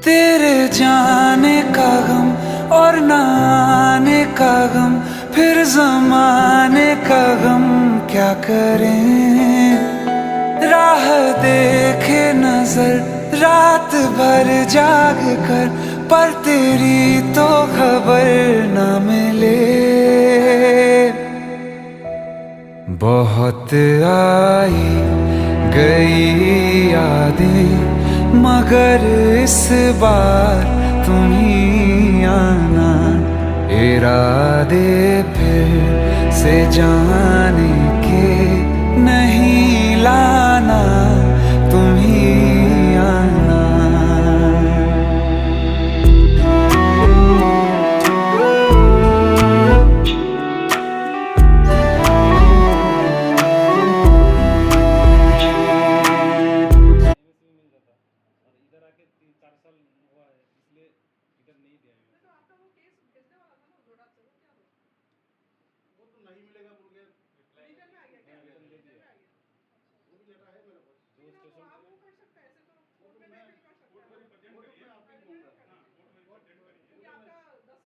तेरे जाने का गम और ना आने का गम, फिर जमाने का गम क्या करें। राह देखे नजर रात भर जाग कर, पर तेरी तो खबर न मिले। बहुत आई गई यादें, मगर इस बार तुम ही आना। इरादे फिर से जाने के नहीं लाना, तुम ही आना।